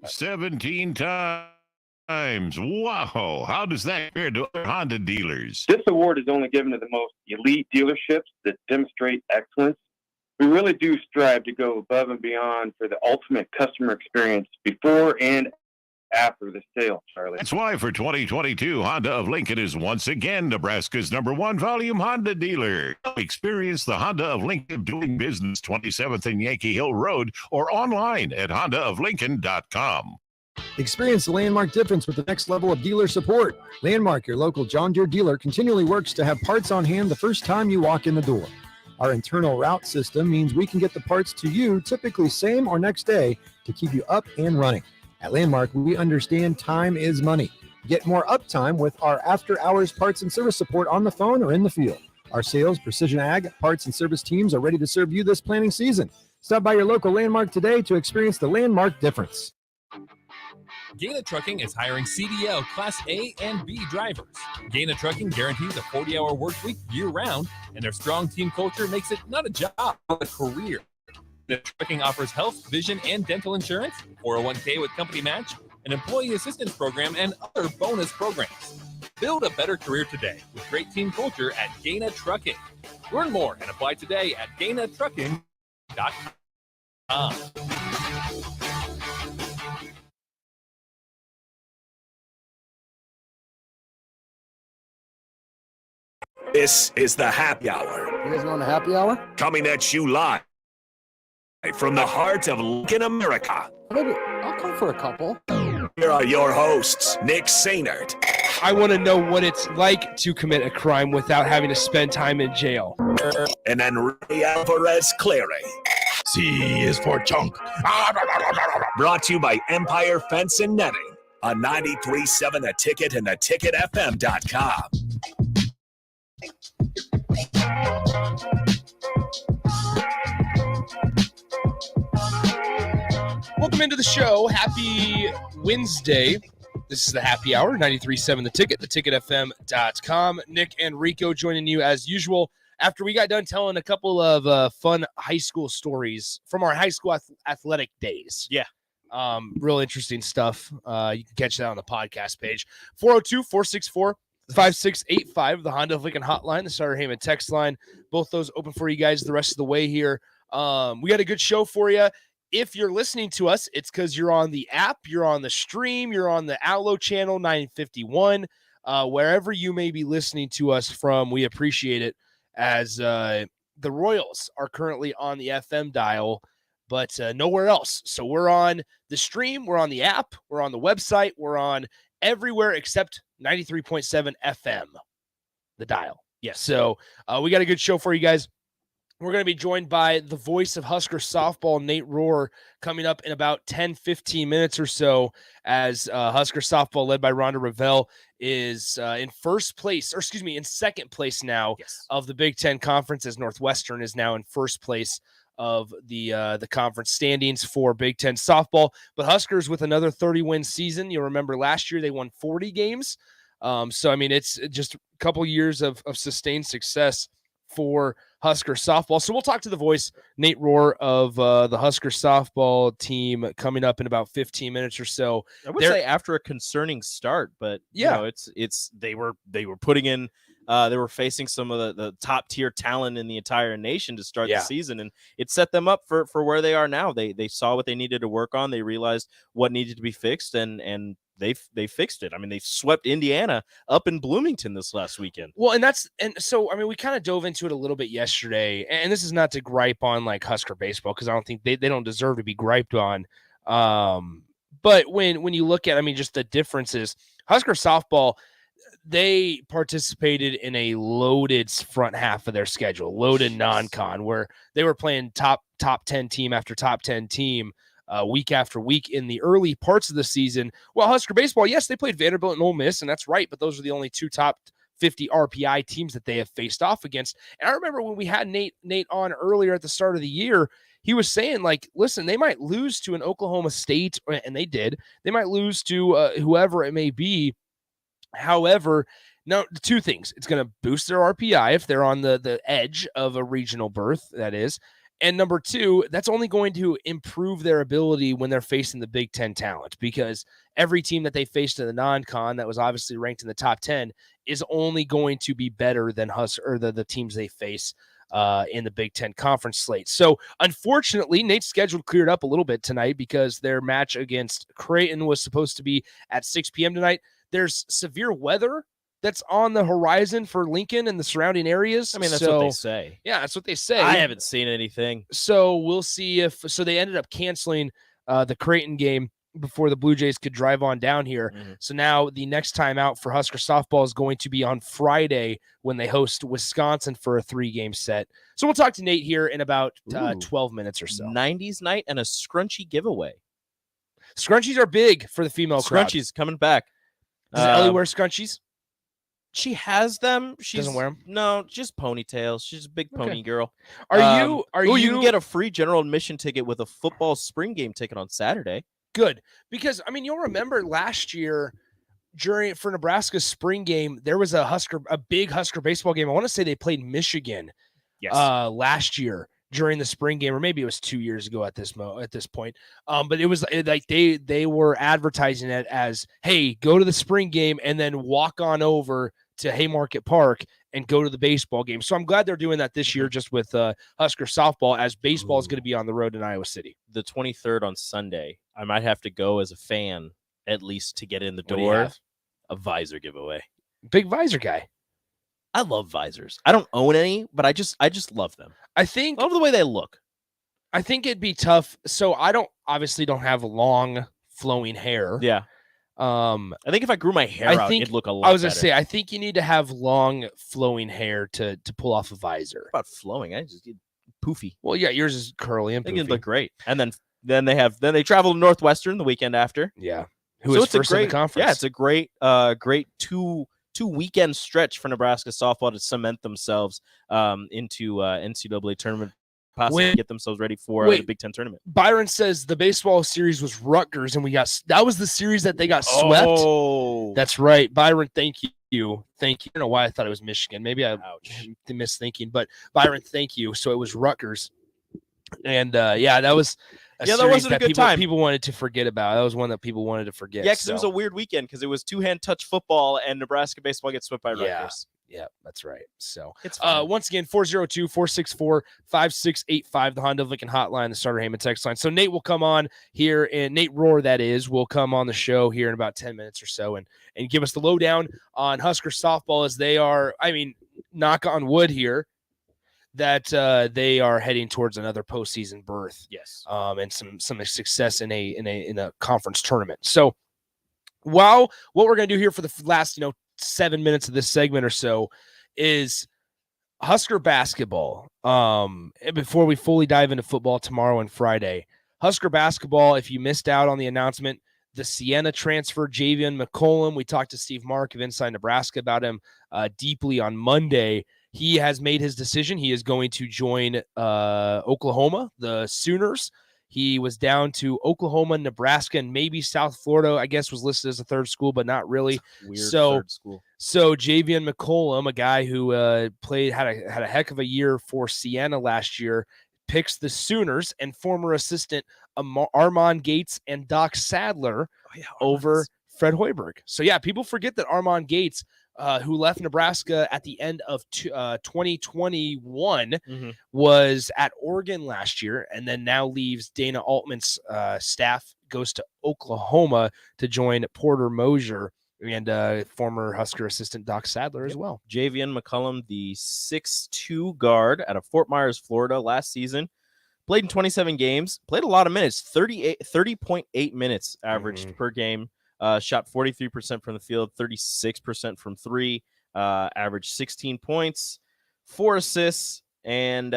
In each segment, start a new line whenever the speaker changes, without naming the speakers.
17 times. Wow. How does that compare to other Honda dealers?
This award is only given to the most elite dealerships that demonstrate excellence. We really do strive to go above and beyond for the ultimate customer experience before and after the sale, Charlie.
That's why for 2022, Honda of Lincoln is once again Nebraska's #1 volume Honda dealer. Experience the Honda of Lincoln doing business 27th and Yankee Hill Road or online at hondaoflincoln.com.
Experience the Landmark difference with the next level of dealer support. Landmark, your local John Deere dealer, continually works to have parts on hand the first time you walk in the door. Our internal route system means we can get the parts to you typically same or next day to keep you up and running. At Landmark, we understand time is money. Get more uptime with our after-hours parts and service support on the phone or in the field. Our sales, precision ag, parts, and service teams are ready to serve you this planting season. Stop by your local Landmark today to experience the Landmark difference.
Gaina Trucking is hiring CDL Class A and B drivers. Gaina Trucking guarantees a 40-hour work week year-round, and their strong team culture makes it not a job, but a career. Gaina Trucking offers health, vision, and dental insurance, 401k with company match, an employee assistance program, and other bonus programs. Build a better career today with great team culture at Gaina Trucking. Learn more and apply today at GainaTrucking.com.
This is the Happy Hour.
You guys want a happy hour?
Coming at you live from the heart of Lincoln, America.
Maybe I'll come for a couple.
Here are your hosts, Nick Sainert.
I want to know what it's like to commit a crime without having to spend time in jail.
And Enrique Alvarez Clary.
C is for chunk.
Brought to you by Empire Fence and Netting on 93.7 The Ticket and theticketfm.com.
Welcome into the show. Happy Wednesday. This is the Happy Hour, 93.7 The Ticket, theticketfm.com. Nick and Rico joining you as usual after we got done telling a couple of fun high school stories from our high school athletic days.
Yeah.
Real interesting stuff. You can catch that on the podcast page. 402-464-5685, the Honda of Lincoln hotline, the Sutter Heyman text line. Both those open for you guys the rest of the way here. We got a good show for you. If you're listening to us, it's because you're on the app, you're on the stream, you're on the Outlook channel 951. Wherever you may be listening to us from, we appreciate it, as the Royals are currently on the FM dial, but nowhere else. So we're on the stream, we're on the app, we're on the website, we're on everywhere except 93.7 FM, the dial. Yes. So we got a good show for you guys. We're going to be joined by the voice of Husker softball, Nate Rohr, coming up in about 10, 15 minutes or so, as Husker softball, led by Rhonda Ravel, is in second place now of the Big Ten Conference, as Northwestern is now in first place of the conference standings for Big Ten softball. But Huskers with another 30-win season. You'll remember last year they won 40 games. So, I mean, it's just a couple years of sustained success for Husker softball. So we'll talk to the voice, Nate Rohr, of the Husker softball team, coming up in about 15 minutes or so.
I would say after a concerning start, but
yeah,
you know, they were putting in they were facing some of the top tier talent in the entire nation to start the season, and it set them up for where they are now. They saw what they needed to work on. They realized what needed to be fixed, and they fixed it. I mean, they swept Indiana up in Bloomington this last weekend.
Well, and so, I mean, we kind of dove into it a little bit yesterday, and this is not to gripe on like Husker baseball, because I don't think they don't deserve to be griped on. But when you look at, I mean, just the differences, Husker softball, they participated in a loaded front half of their schedule, loaded non-con, where they were playing top 10 team after top 10 team week after week in the early parts of the season. Well, Husker baseball, yes, they played Vanderbilt and Ole Miss, and that's right, but those are the only two top 50 RPI teams that they have faced off against. And I remember when we had Nate on earlier at the start of the year, he was saying, like, listen, they might lose to an Oklahoma State, and they did. They might lose to whoever it may be. However, now, two things. It's going to boost their RPI if they're on the edge of a regional berth, that is. And number two, that's only going to improve their ability when they're facing the Big Ten talent, because every team that they faced in the non-con that was obviously ranked in the top 10 is only going to be better than the teams they face in the Big Ten conference slate. So unfortunately, Nate's schedule cleared up a little bit tonight because their match against Creighton was supposed to be at 6 p.m. tonight. There's severe weather that's on the horizon for Lincoln and the surrounding areas.
I mean, that's what they say.
Yeah, that's what they say.
I haven't seen anything.
So we'll see so they ended up canceling the Creighton game before the Blue Jays could drive on down here.
Mm-hmm.
So now the next time out for Husker softball is going to be on Friday when they host Wisconsin for a 3-game set. So we'll talk to Nate here in about 12 minutes or so.
90s night and a scrunchie giveaway.
Scrunchies are big for the female crowd.
Scrunchies coming back.
Does Ellie wear scrunchies?
She has them. She
doesn't wear them.
No, just ponytails. She's a big pony girl.
You
can get a free general admission ticket with a football spring game ticket on Saturday.
Good, because I mean, you'll remember last year for Nebraska's spring game, there was a big Husker baseball game. I want to say they played Michigan last year during the spring game, or maybe it was 2 years ago at this point. But it was like they were advertising it as, hey, go to the spring game and then walk on over to Haymarket Park and go to the baseball game. So I'm glad they're doing that this year just with Husker softball, as baseball is going to be on the road in Iowa City.
The 23rd on Sunday, I might have to go as a fan at least to get in the door. A visor giveaway.
Big visor guy.
I love visors. I don't own any, but I just love them.
I
love the way they look.
I think it'd be tough. So I don't have long flowing hair.
Yeah. I think if I grew my hair out, it'd look a lot better.
I was going to say, I think you need to have long flowing hair to pull off a visor.
What about flowing? I just get poofy.
Well, yeah, yours is curly and poofy.
I think it'd look great. And then they travel to Northwestern the weekend after.
Yeah. Who is first in the conference?
Yeah, it's a great two weekend stretch for Nebraska softball to cement themselves into NCAA tournament, possibly get themselves ready for the Big Ten tournament.
Byron says the baseball series was Rutgers, and that was the series that they got swept.
Oh,
that's right, Byron. Thank you. I don't know why I thought it was Michigan. Maybe I missed thinking, but Byron, thank you. So it was Rutgers, and that was.
That wasn't a good time.
People wanted to forget about. That was one that people wanted to forget.
Yeah, because it was a weird weekend because it was two-hand touch football and Nebraska baseball gets swept by Rutgers.
Yeah, that's right. So
it's
once again, 402-464-5685, the Honda of Lincoln hotline, the Starter Heyman text line. So Nate will come on here, and Nate Rohr, that is, will come on the show here in about 10 minutes or so and give us the lowdown on Husker softball as they are, knock on wood here, that they are heading towards another postseason berth.
Yes.
And some success in a conference tournament. So what we're going to do here for the last 7 minutes of this segment or so is Husker basketball. Before we fully dive into football tomorrow and Friday, Husker basketball, if you missed out on the announcement, the Siena transfer, Javion McCollum, we talked to Steve Mark of Inside Nebraska about him deeply on Monday. He has made his decision. He is going to join Oklahoma, the Sooners. He was down to Oklahoma, Nebraska, and maybe South Florida, I guess, was listed as a third school, but not really.
Weird third school.
So Javion McCollum, a guy who had a heck of a year for Siena last year, picks the Sooners, and former assistant Armand Gates and Doc Sadler over Fred Hoiberg. So, people forget that Armand Gates, who left Nebraska at the end of 2021, was at Oregon last year, and then now leaves Dana Altman's staff, goes to Oklahoma to join Porter Mosier and former Husker assistant Doc Sadler as well.
Javion McCollum, the 6'2" guard out of Fort Myers, Florida, last season. Played in 27 games, played a lot of minutes, 30.8 minutes averaged per game. Shot 43% from the field, 36% from three, averaged 16 points, 4 assists, and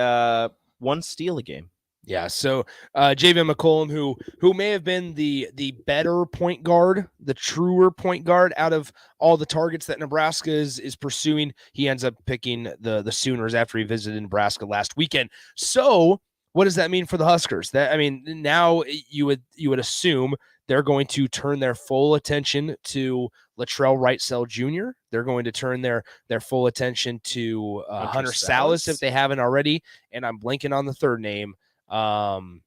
1 steal a game.
Yeah, so Javion McCollum, who may have been the better point guard, the truer point guard out of all the targets that Nebraska is pursuing, he ends up picking the Sooners after he visited Nebraska last weekend. So what does that mean for the Huskers? Now you would assume they're going to turn their full attention to Latrell Wrightsell Jr. They're going to turn their full attention to Hunter Salas if they haven't already. And I'm blanking on the third name.
Was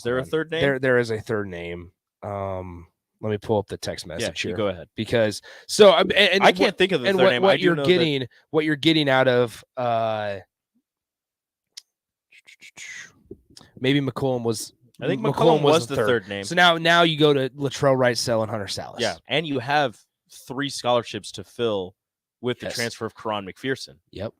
there a third name?
There is a third name. Let me pull up the text message here.
Go ahead.
Because so and
I can't think of the third name.
What you're getting out of maybe McCollum was.
I think McCollum was the third name.
So now you go to Latrell Wrightsell and Hunter Salas.
Yeah, and you have 3 scholarships to fill with the transfer of Karan McPherson.
Yep,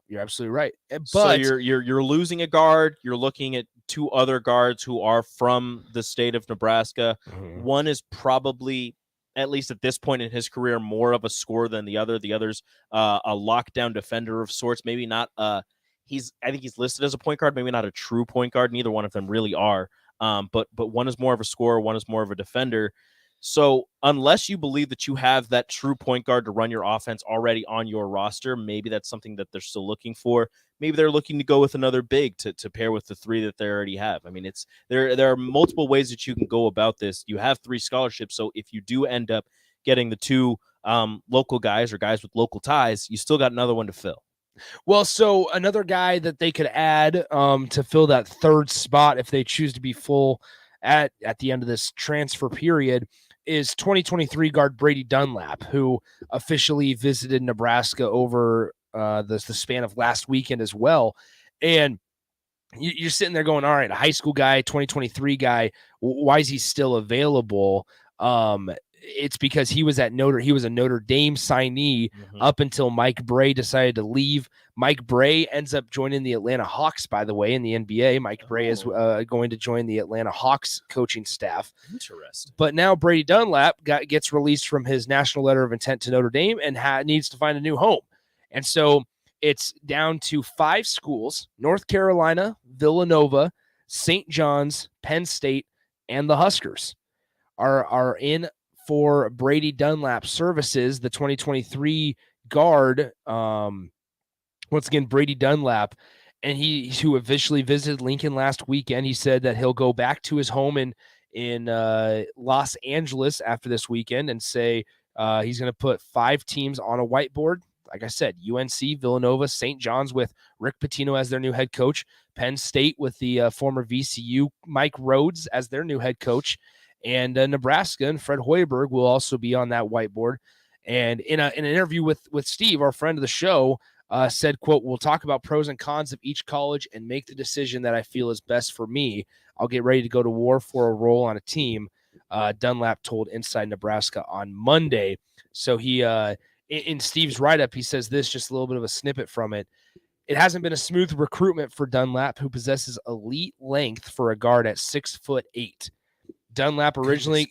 you're absolutely right. But
so you're losing a guard. You're looking at 2 other guards who are from the state of Nebraska.
Mm-hmm.
One is probably, at least at this point in his career, more of a scorer than the other. The other's a lockdown defender of sorts. Maybe not. I think he's listed as a point guard. Maybe not a true point guard. Neither one of them really are. But one is more of a scorer. One is more of a defender. So unless you believe that you have that true point guard to run your offense already on your roster, maybe that's something that they're still looking for. Maybe they're looking to go with another big to pair with the 3 that they already have. I mean, there are multiple ways that you can go about this. You have 3 scholarships, so if you do end up getting the 2 local guys or guys with local ties, you still got another one to fill.
Well, so another guy that they could add to fill that third spot if they choose to be full at the end of this transfer period is 2023 guard Brady Dunlap, who officially visited Nebraska over the span of last weekend as well. And you're sitting there going, all right, a high school guy, 2023 guy, why is he still available? It's because he was a Notre Dame signee up until Mike Bray decided to leave. Mike Bray ends up joining the Atlanta Hawks, by the way, in the NBA. Mike Bray is going to join the Atlanta Hawks coaching staff.
Interesting.
But now Brady Dunlap gets released from his national letter of intent to Notre Dame and needs to find a new home. And so it's down to 5 schools: North Carolina, Villanova, St. John's, Penn State, and the Huskers are in for Brady Dunlap services. The 2023 guard, once again, Brady Dunlap, and who officially visited Lincoln last weekend. He said that he'll go back to his home in Los Angeles after this weekend and say he's going to put 5 teams on a whiteboard. Like I said, UNC, Villanova, St. John's with Rick Pitino as their new head coach, Penn State with the former VCU Mike Rhodes as their new head coach, and Nebraska and Fred Hoiberg will also be on that whiteboard. And in an interview with Steve, our friend of the show, said, quote, "We'll talk about pros and cons of each college and make the decision that I feel is best for me. I'll get ready to go to war for a role on a team," Dunlap told Inside Nebraska on Monday. So he, in Steve's write-up, he says this, just a little bit of a snippet from it. "It hasn't been a smooth recruitment for Dunlap, who possesses elite length for a guard at 6'8". Dunlap originally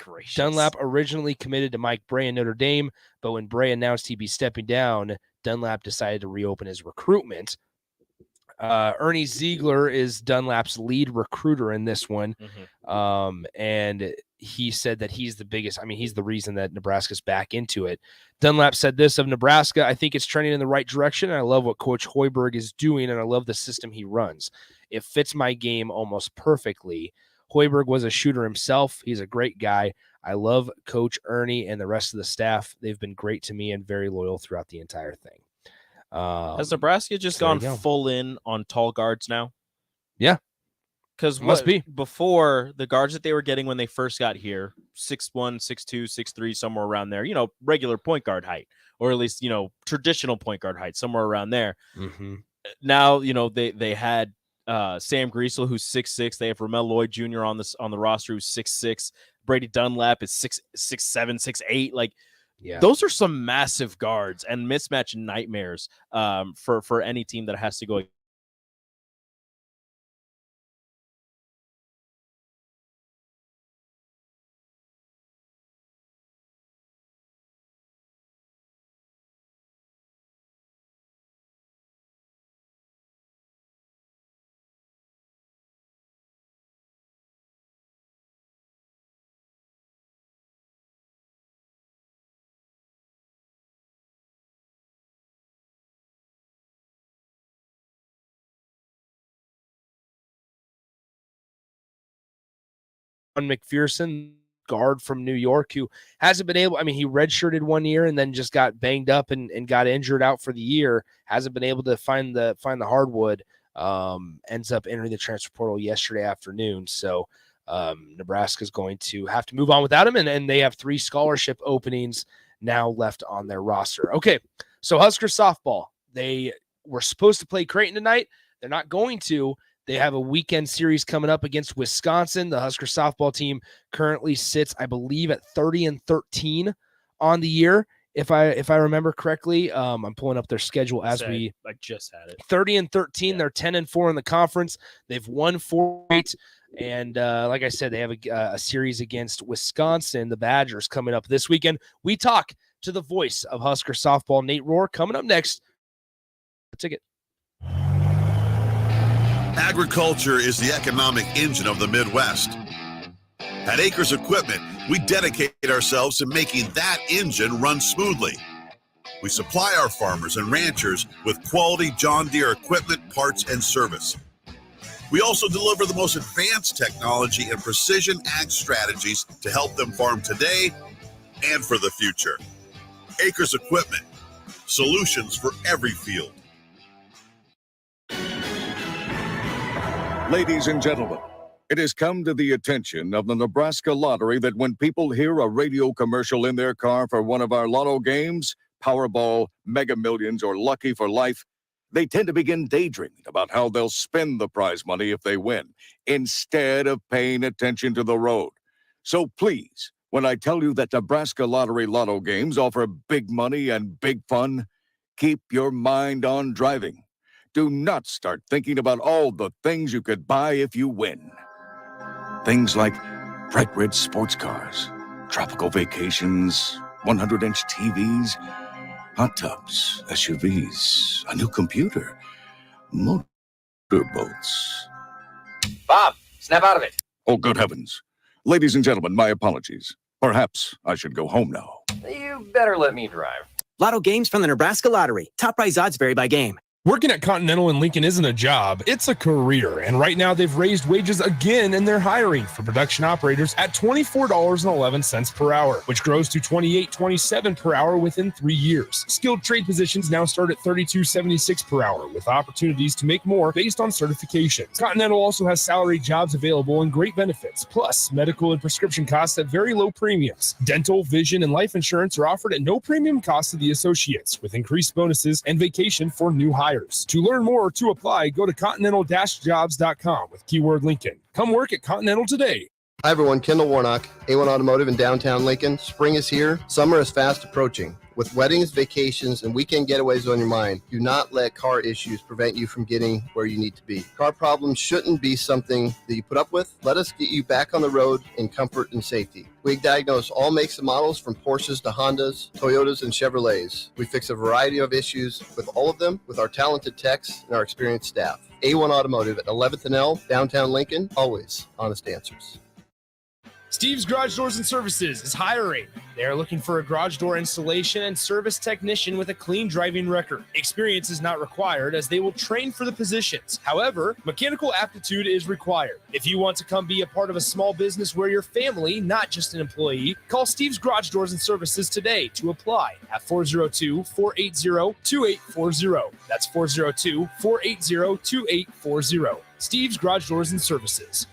committed to Mike Bray in Notre Dame, but when Bray announced he'd be stepping down, Dunlap decided to reopen his recruitment. Ernie Ziegler is Dunlap's lead recruiter in this one. And he said that he's the reason that Nebraska's back into it. Dunlap said this of Nebraska: "I think it's trending in the right direction, and I love what Coach Hoiberg is doing, and I love the system he runs. It fits my game almost perfectly. Hoiberg was a shooter himself. He's a great guy. I love Coach Ernie and the rest of the staff. They've been great to me and very loyal throughout the entire thing."
Has Nebraska just gone full in on tall guards now?
Yeah.
Because before, the guards that they were getting when they first got here, 6'1", 6'2", 6'3", somewhere around there, regular point guard height, or at least, traditional point guard height, somewhere around there. Now, they had Sam Griesel, who's 6'6". They have Ramel Lloyd Jr. on the roster, who's 6'6". Brady Dunlap is 6'7", 6'8". Those are some massive guards and mismatch nightmares for any team that has to go
McPherson, guard from New York, who hasn't been able, he redshirted 1 year and then just got banged up and got injured out for the year. Hasn't been able to find the hardwood. Ends up entering the transfer portal yesterday afternoon. So Nebraska's going to have to move on without him. And they have 3 scholarship openings now left on their roster. Okay. So Husker softball, they were supposed to play Creighton tonight. They're not going to. They have a weekend series coming up against Wisconsin. The Husker softball team currently sits, I believe, at 30-13 on the year. If I remember correctly, I'm pulling up their schedule I
just had it.
30-13. Yeah. They're 10-4 in the conference. They've won 4 and like I said, they have a series against Wisconsin, the Badgers, coming up this weekend. We talk to the voice of Husker softball, Nate Rohr, coming up next. Ticket.
Agriculture is the economic engine of the Midwest. At Acres Equipment, we dedicate ourselves to making that engine run smoothly. We supply our farmers and ranchers with quality John Deere equipment, parts, and service. We also deliver the most advanced technology and precision ag strategies to help them farm today and for the future. Acres Equipment, solutions for every field.
Ladies and gentlemen, it has come to the attention of the Nebraska Lottery that when people hear a radio commercial in their car for one of our lotto games, Powerball, Mega Millions, or Lucky for Life, they tend to begin daydreaming about how they'll spend the prize money if they win, instead of paying attention to the road. So please, when I tell you that Nebraska Lottery lotto games offer big money and big fun, keep your mind on driving. Do not start thinking about all the things you could buy if you win. Things like bright red sports cars, tropical vacations, 100-inch TVs, hot tubs, SUVs, a new computer, motorboats.
Bob, snap out of it.
Oh, good heavens. Ladies and gentlemen, my apologies. Perhaps I should go home now.
You better let me drive.
Lotto games from the Nebraska Lottery. Top prize odds vary by game.
Working at Continental in Lincoln isn't a job, it's a career. And right now they've raised wages again and they're hiring for production operators at $24.11 per hour, which grows to $28.27 per hour within 3 years. Skilled trade positions now start at $32.76 per hour with opportunities to make more based on certifications. Continental also has salary jobs available and great benefits, plus medical and prescription costs at very low premiums. Dental, vision, and life insurance are offered at no premium cost to the associates with increased bonuses and vacation for new hires. To learn more or to apply, go to continental-jobs.com with keyword Lincoln. Come work at Continental today.
Hi everyone, Kendall Warnock, A1 Automotive in downtown Lincoln. Spring is here, summer is fast approaching. With weddings, vacations, and weekend getaways on your mind, do not let car issues prevent you from getting where you need to be. Car problems shouldn't be something that you put up with. Let us get you back on the road in comfort and safety. We diagnose all makes and models from Porsches to Hondas, Toyotas, and Chevrolets. We fix a variety of issues with all of them with our talented techs and our experienced staff. A1 Automotive at 11th and L, downtown Lincoln, always honest answers.
Steve's Garage Doors and Services is hiring. They are looking for a garage door installation and service technician with a clean driving record. Experience is not required as they will train for the positions. However, mechanical aptitude is required. If you want to come be a part of a small business where you're family, not just an employee, call Steve's Garage Doors and Services today to apply at 402-480-2840. That's 402-480-2840. Steve's Garage Doors and Services.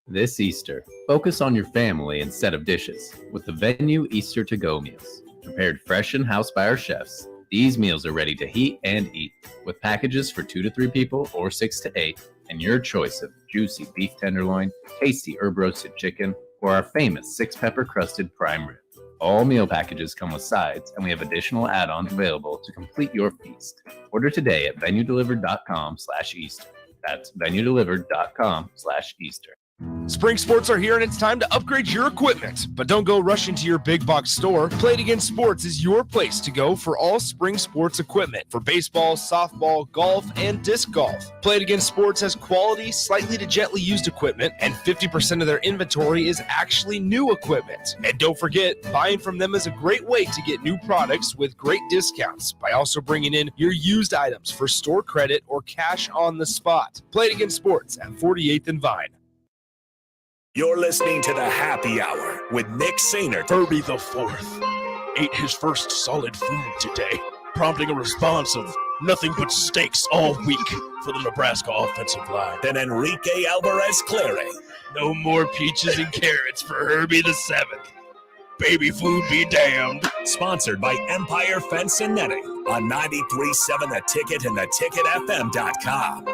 This Easter, focus on your family instead of dishes with the Venue Easter to-go meals. Prepared fresh in-house by our chefs, these meals are ready to heat and eat with packages for 2 to 3 people or 6 to 8 and your choice of juicy beef tenderloin, tasty herb roasted chicken, or our famous 6-pepper crusted prime rib. All meal packages come with sides and we have additional add-ons available to complete your feast. Order today at venuedelivered.com/Easter. That's venuedelivered.com/Easter.
Spring sports are here and it's time to upgrade your equipment. But don't go rushing to your big box store. Play It Again Sports is your place to go for all spring sports equipment for baseball, softball, golf, and disc golf. Play It Again Sports has quality, slightly to gently used equipment, and 50% of their inventory is actually new equipment. And don't forget, buying from them is a great way to get new products with great discounts by also bringing in your used items for store credit or cash on the spot. Play It Again Sports at 48th and Vine.
You're listening to the Happy Hour with Nick Sainert.
Herbie the Fourth ate his first solid food today, prompting a response of nothing but steaks all week for the Nebraska offensive line.
Then Enrique Alvarez Clary.
No more peaches and carrots for Herbie the Seventh. Baby food be damned.
Sponsored by Empire Fence and Netting on 93.7 The Ticket and theticketfm.com.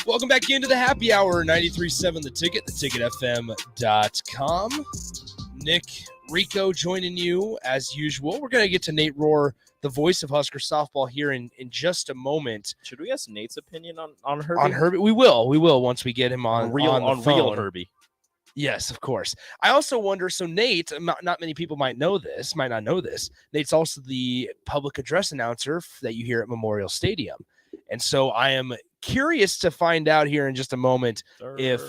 Welcome back into the Happy Hour, 93.7 The Ticket, theticketfm.com. Nick, Rico joining you as usual. We're going to get to Nate Rohr, the voice of Husker softball, here in just a moment.
Should we ask Nate's opinion on Herbie?
On Herbie, we will once we get him on the phone.
Real Herbie.
Yes, of course. I also wonder, so Nate, not many people might not know this. Nate's also the public address announcer that you hear at Memorial Stadium. And so I am curious to find out here in just a moment if,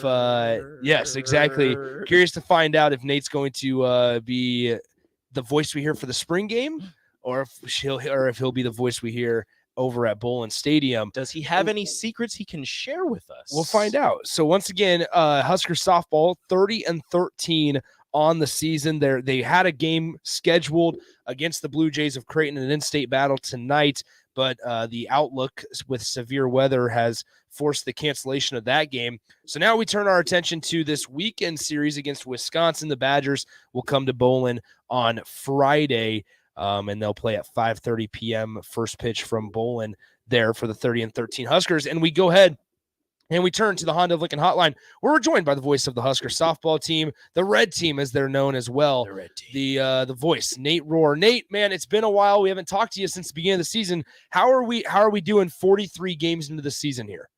yes, exactly. Curious to find out if Nate's going to be the voice we hear for the spring game, or if he'll be the voice we hear over at Bowlin Stadium.
Does he have any secrets he can share with us?
We'll find out. So once again, Husker softball 30-13 on the season. They had a game scheduled against the Blue Jays of Creighton, an in-state battle tonight, but the outlook with severe weather has forced the cancellation of that game. So now we turn our attention to this weekend series against Wisconsin. The Badgers will come to Bowlin on Friday, and they'll play at 5:30 p.m. first pitch from Bowlin there for the 30-13 Huskers. And we go ahead and we turn to the Honda of Lincoln hotline, where we're joined by the voice of the Husker softball team, the Red Team, as they're known as well.
The Red Team.
The voice, Nate Rohr. Nate, man, it's been a while. We haven't talked to you since the beginning of the season. How are we doing 43 games into the season here?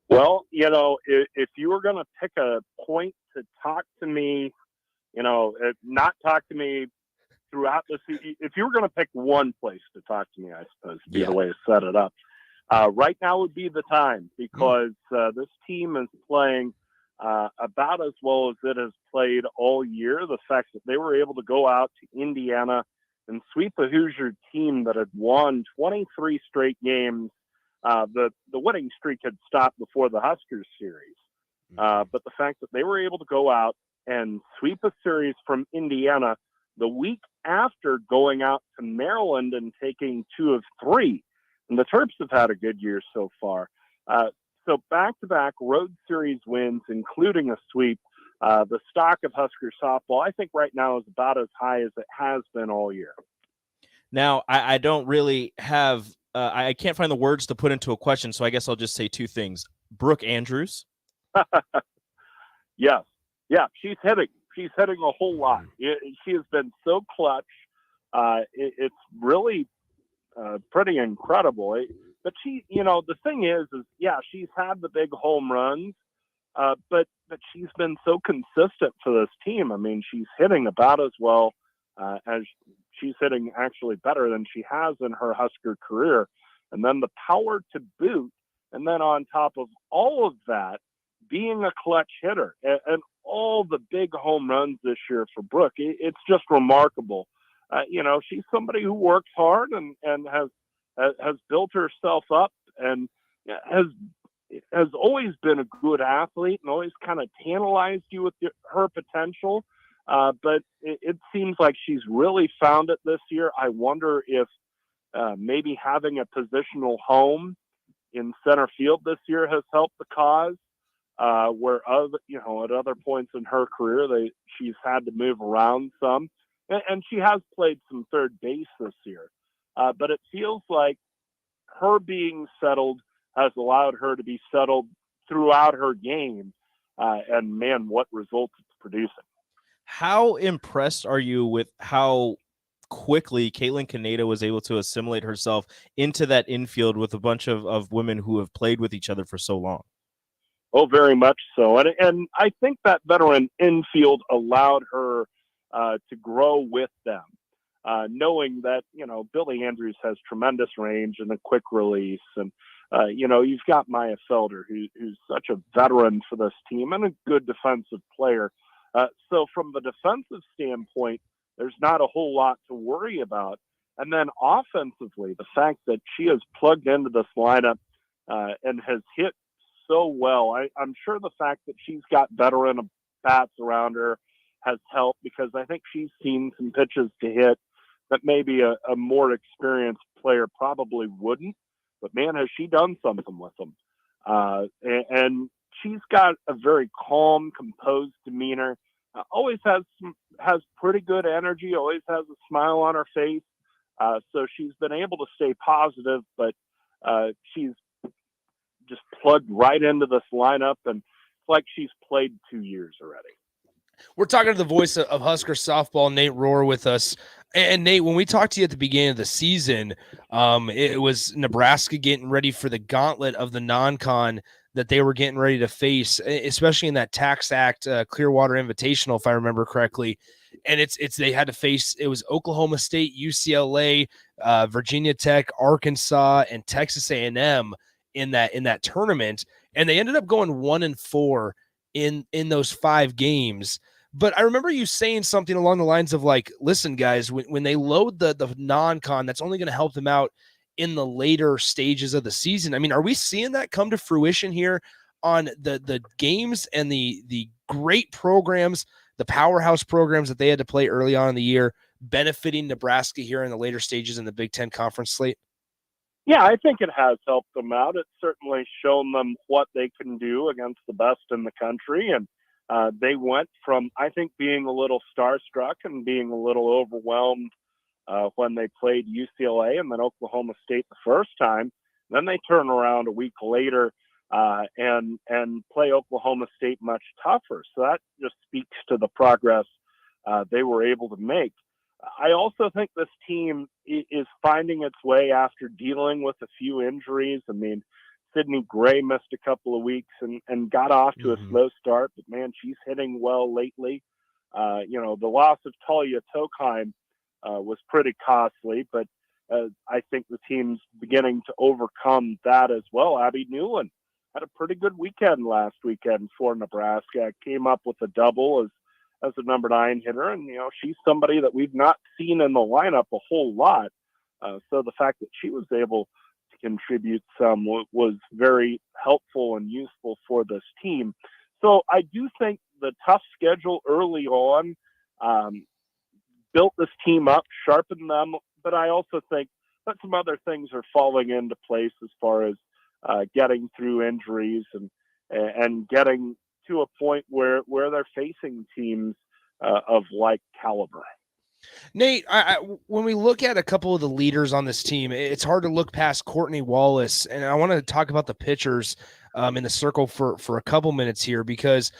Well, if you were going to pick a point to talk to me, not talk to me throughout the season, if you were going to pick one place to talk to me, I suppose would be the way to set it up. Right now would be the time, because this team is playing about as well as it has played all year. The fact that they were able to go out to Indiana and sweep a Hoosier team that had won 23 straight games. The winning streak had stopped before the Huskers series. But the fact that they were able to go out and sweep a series from Indiana the week after going out to Maryland and taking 2 of 3. And the Terps have had a good year so far. So back-to-back road series wins, including a sweep. The stock of Husker softball, I think right now, is about as high as it has been all year.
Now, I don't really have I can't find the words to put into a question, so I guess I'll just say 2 things. Brooke Andrews.
Yes. Yeah, she's hitting. She's hitting a whole lot. She has been so clutch. It's really pretty incredible. But she, the thing is, she's had the big home runs, but she's been so consistent for this team. I mean, she's hitting about as well as she's hitting, actually better than she has in her Husker career. And then the power to boot. And then on top of all of that, being a clutch hitter and all the big home runs this year for Brooke, it's just remarkable. She's somebody who works hard and has built herself up and has always been a good athlete and always kind of tantalized you with her potential. But it seems like she's really found it this year. I wonder if maybe having a positional home in center field this year has helped the cause. Where at other points in her career, she's had to move around some, and she has played some third base this year. But it feels like her being settled has allowed her to be settled throughout her game. And man, what results it's producing.
How impressed are you with how quickly Caitlin Kaneda was able to assimilate herself into that infield with a bunch of women who have played with each other for so long?
Oh, very much so. And I think that veteran infield allowed her to grow with them, knowing that, Billy Andrews has tremendous range and a quick release. And, you've got Maya Felder, who's such a veteran for this team and a good defensive player. So from the defensive standpoint, there's not a whole lot to worry about. And then offensively, the fact that she has plugged into this lineup and has hit so well. I'm sure the fact that she's got veteran bats around her has helped, because I think she's seen some pitches to hit that maybe a more experienced player probably wouldn't. But man, has she done something with them. And she's got a very calm, composed demeanor. Always has pretty good energy. Always has a smile on her face. So she's been able to stay positive, but she's just plugged right into this lineup, and it's like she's played 2 years already.
We're talking to the voice of Husker softball, Nate Rohr, with us. And Nate, when we talked to you at the beginning of the season, it was Nebraska getting ready for the gauntlet of the non-con that they were getting ready to face, especially in that Tax Act Clearwater Invitational, if I remember correctly. And they had to face, it was Oklahoma State, UCLA, Virginia Tech, Arkansas, and Texas A&M in that tournament. And they ended up going 1-4 in those 5 games. But I remember you saying something along the lines of like, listen, guys, when they load the non-con, that's only going to help them out in the later stages of the season. I mean, are we seeing that come to fruition here on the games and the great programs, the powerhouse programs that they had to play early on in the year, benefiting Nebraska here in the later stages in the Big Ten Conference slate?
Yeah, I think it has helped them out. It's certainly shown them what they can do against the best in the country. And they went from, I think, being a little starstruck and being a little overwhelmed when they played UCLA and then Oklahoma State the first time. Then they turn around a week later and play Oklahoma State much tougher. So that just speaks to the progress they were able to make. I also think this team is finding its way after dealing with a few injuries. I mean, Sydney Gray missed a couple of weeks and got off to a slow start, but man, she's hitting well lately. The loss of Talia Tokheim was pretty costly, but I think the team's beginning to overcome that as well. Abby Newland had a pretty good weekend last weekend for Nebraska. Came up with a double as a number 9 hitter. And, she's somebody that we've not seen in the lineup a whole lot. So the fact that she was able to contribute some was very helpful and useful for this team. So I do think the tough schedule early on built this team up, sharpened them. But I also think that some other things are falling into place as far as getting through injuries and getting to a point where they're facing teams of like caliber.
Nate, when we look at a couple of the leaders on this team, it's hard to look past Courtney Wallace, and I want to talk about the pitchers in the circle for a couple minutes here, because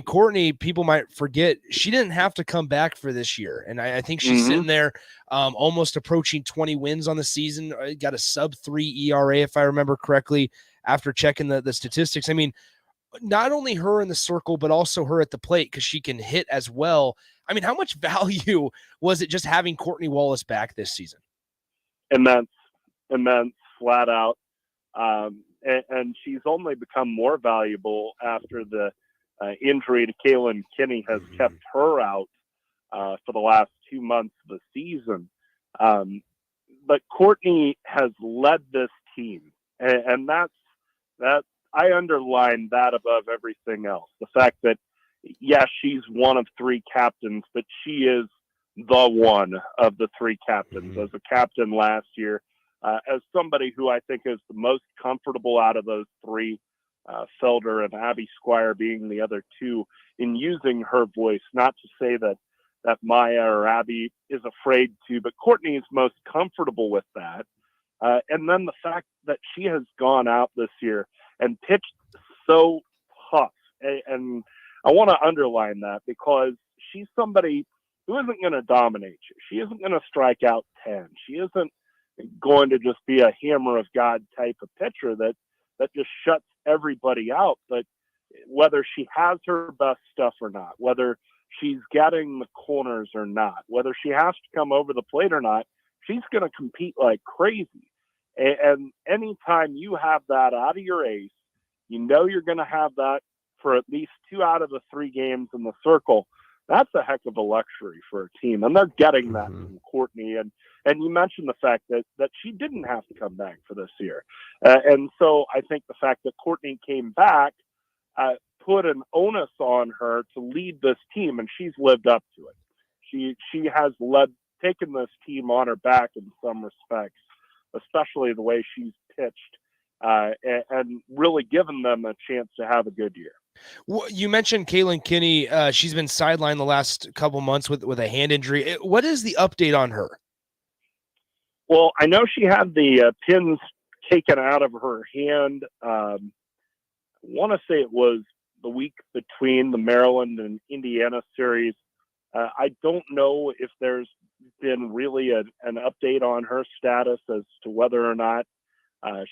Courtney, people might forget, she didn't have to come back for this year, and I think she's sitting there almost approaching 20 wins on the season, got a sub-3 ERA if I remember correctly after checking the statistics. I mean, not only her in the circle, but also her at the plate, because she can hit as well. I mean, how much value was it just having Courtney Wallace back this season?
Immense, flat out. And she's only become more valuable after the injury to Kaylin Kinney has kept her out for the last 2 months of the season. But Courtney has led this team, and that I underline that above everything else. The fact that, yes, she's one of 3 captains, but she is the one of the 3 captains. As a captain last year, as somebody who I think is the most comfortable out of those 3, Felder and Abby Squire being the other 2, in using her voice. Not to say that Maya or Abby is afraid to, but Courtney is most comfortable with that. And then the fact that she has gone out this year and pitched so tough. And I want to underline that, because she's somebody who isn't going to dominate you. She isn't going to strike out 10. She isn't going to just be a hammer of God type of pitcher that just shuts everybody out. But whether she has her best stuff or not, whether she's getting the corners or not, whether she has to come over the plate or not, she's going to compete like crazy. And anytime you have that out of your ace, you're going to have that for at least 2 out of the 3 games in the circle. That's a heck of a luxury for a team. And they're getting that from Courtney. And And you mentioned the fact that she didn't have to come back for this year. And so I think the fact that Courtney came back put an onus on her to lead this team, and she's lived up to it. She has taken this team on her back in some respects, especially the way she's pitched, and really given them a chance to have a good year.
Well, you mentioned Kaylin Kinney. She's been sidelined the last couple months with a hand injury. What is the update on her?
Well, I know she had the pins taken out of her hand. I want to say it was the week between the Maryland and Indiana series. I don't know if there's been really an update on her status as to whether or not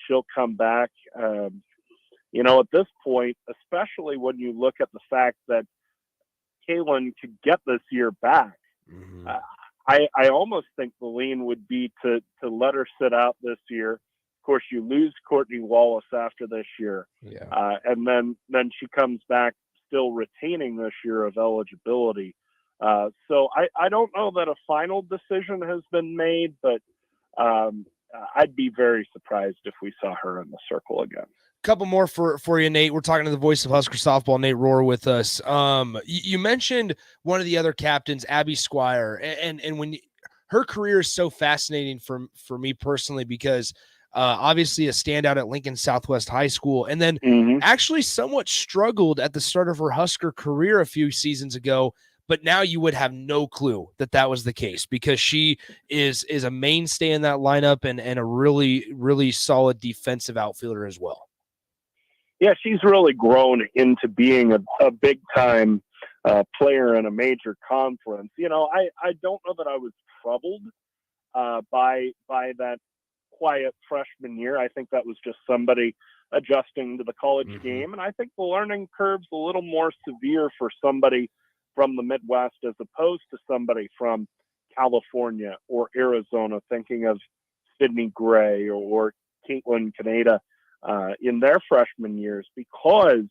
she'll come back. At this point, especially when you look at the fact that Kaylin could get this year back, I almost think the lean would be to let her sit out this year. Of course, you lose Courtney Wallace after this year, and then she comes back still retaining this year of eligibility. So I don't know that a final decision has been made, but I'd be very surprised if we saw her in the circle again.
Couple more for you, Nate. We're talking to the voice of Husker softball, Nate Rohr, with us. You mentioned one of the other captains, Abby Squire, and when her career is so fascinating for me personally, because obviously a standout at Lincoln Southwest High School, and then actually somewhat struggled at the start of her Husker career a few seasons ago. But now you would have no clue that was the case, because she is a mainstay in that lineup and a really, really solid defensive outfielder as well.
Yeah, she's really grown into being a big-time player in a major conference. I don't know that I was troubled by that quiet freshman year. I think that was just somebody adjusting to the college game. And I think the learning curve's a little more severe for somebody from the Midwest as opposed to somebody from California or Arizona, thinking of Sydney Gray or Caitlin Canada in their freshman years, because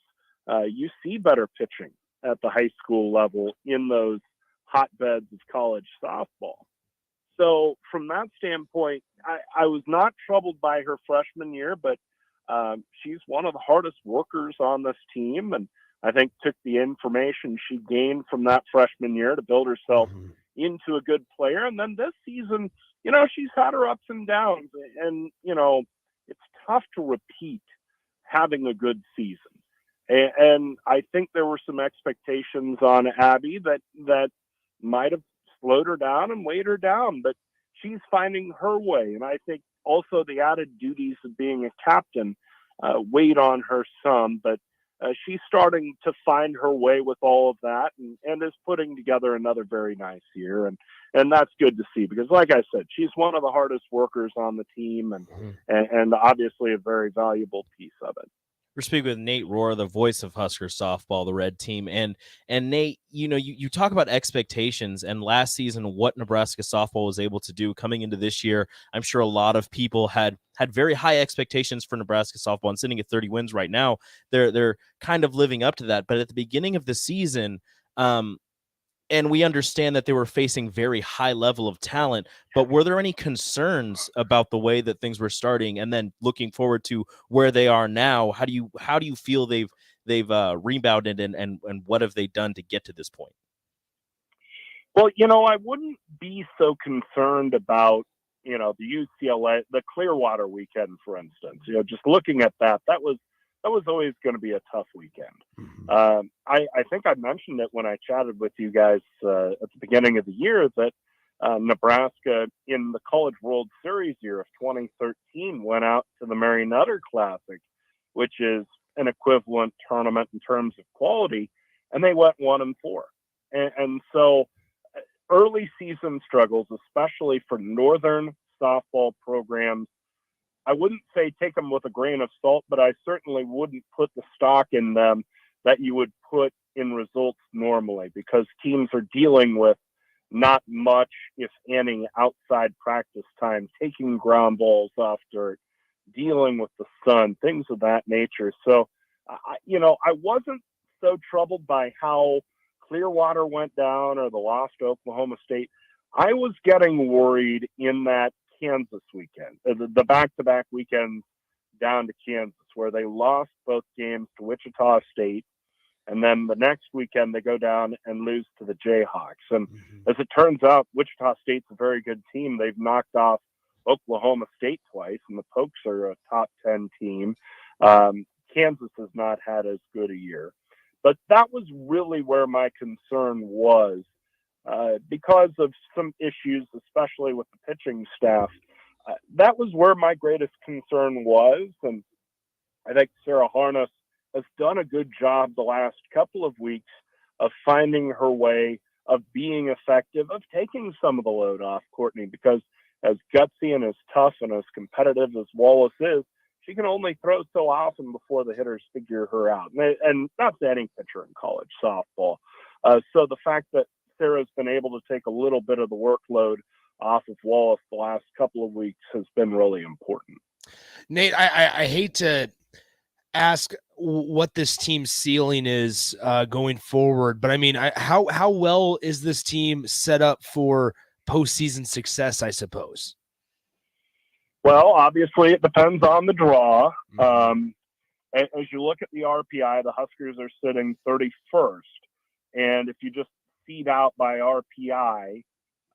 you see better pitching at the high school level in those hotbeds of college softball. So from that standpoint, I was not troubled by her freshman year, but she's one of the hardest workers on this team, and I think took the information she gained from that freshman year to build herself into a good player. And then this season, she's had her ups and downs, and, it's tough to repeat having a good season. And I think there were some expectations on Abby that might have slowed her down and weighed her down, but she's finding her way. And I think also the added duties of being a captain weighed on her some, but she's starting to find her way with all of that, and is putting together another very nice year. And that's good to see, because like I said, she's one of the hardest workers on the team, and obviously a very valuable piece of it.
We're speaking with Nate Rohr, the voice of Husker softball, the red team. And Nate, you talk about expectations, and last season, what Nebraska softball was able to do coming into this year. I'm sure a lot of people had very high expectations for Nebraska softball, and sitting at 30 wins right now, they're kind of living up to that. But at the beginning of the season, and we understand that they were facing very high level of talent, but were there any concerns about the way that things were starting, and then looking forward to where they are now? How do you feel they've rebounded, and what have they done to get to this point?
Well, I wouldn't be so concerned about, the UCLA, the Clearwater weekend, for instance. Just looking at that was always going to be a tough weekend. I think I mentioned it when I chatted with you guys at the beginning of the year that Nebraska in the College World Series year of 2013 went out to the Mary Nutter Classic, which is an equivalent tournament in terms of quality, and they went 1-4. And so early season struggles, especially for northern softball programs, I wouldn't say take them with a grain of salt, but I certainly wouldn't put the stock in them that you would put in results normally, because teams are dealing with not much, if any, outside practice time, taking ground balls off dirt, dealing with the sun, things of that nature. So, I wasn't so troubled by how Clearwater went down or the loss to Oklahoma State. I was getting worried in that Kansas weekend, the back-to-back weekends down to Kansas, where they lost both games to Wichita State, and then the next weekend they go down and lose to the Jayhawks. And as it turns out, Wichita State's a very good team. They've knocked off Oklahoma State twice, and the Pokes are a top 10 team. Kansas has not had as good a year. But that was really where my concern was, because of some issues, especially with the pitching staff. That was where my greatest concern was. And I think Sarah Harness has done a good job the last couple of weeks of finding her way, of being effective, of taking some of the load off Courtney, because as gutsy and as tough and as competitive as Wallace is, she can only throw so often before the hitters figure her out. And that's any pitcher in college softball. So the fact that Sarah's been able to take a little bit of the workload off of Wallace the last couple of weeks has been really important.
Nate, I hate to ask what this team's ceiling is going forward, but I mean, how well is this team set up for postseason success, I suppose?
Well, obviously it depends on the draw. As you look at the RPI, the Huskers are sitting 31st. And if you just seed out by RPI,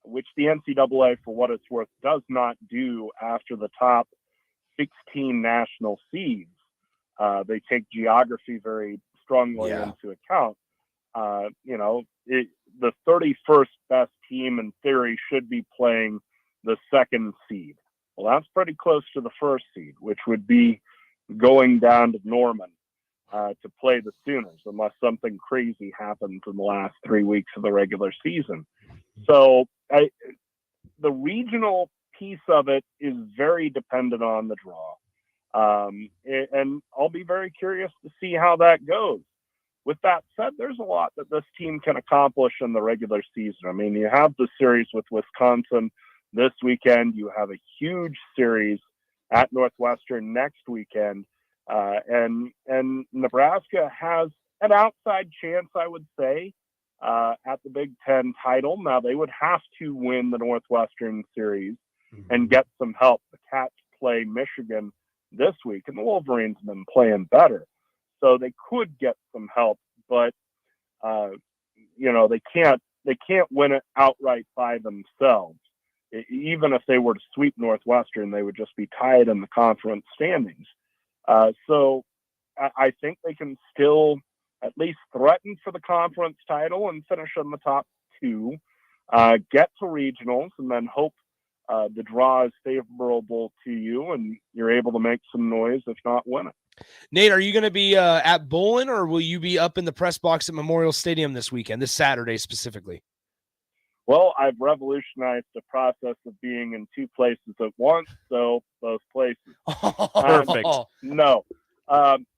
which the NCAA, for what it's worth, does not do after the top 16 national seeds, they take geography very strongly into account. The 31st best team in theory should be playing the second seed. Well, that's pretty close to the first seed, which would be going down to Norman to play the Sooners, unless something crazy happens in the last 3 weeks of the regular season. So the regional piece of it is very dependent on the draw. And I'll be very curious to see how that goes. With that said, there's a lot that this team can accomplish in the regular season. I mean, you have the series with Wisconsin this weekend. You have a huge series at Northwestern next weekend. And Nebraska has an outside chance, I would say, at the Big Ten title. Now, they would have to win the Northwestern series and get some help. The Cats play Michigan this week, and the Wolverines have been playing better. So they could get some help, but, they can't win it outright by themselves. Even if they were to sweep Northwestern, they would just be tied in the conference standings. So I think they can still at least threaten for the conference title and finish in the top two, get to regionals, and then hope the draw is favorable to you and you're able to make some noise, if not win it.
Nate, are you going to be at Bowling, or will you be up in the press box at Memorial Stadium this weekend, this Saturday specifically?
Well, I've revolutionized the process of being in two places at once, so both places.
Perfect.
No.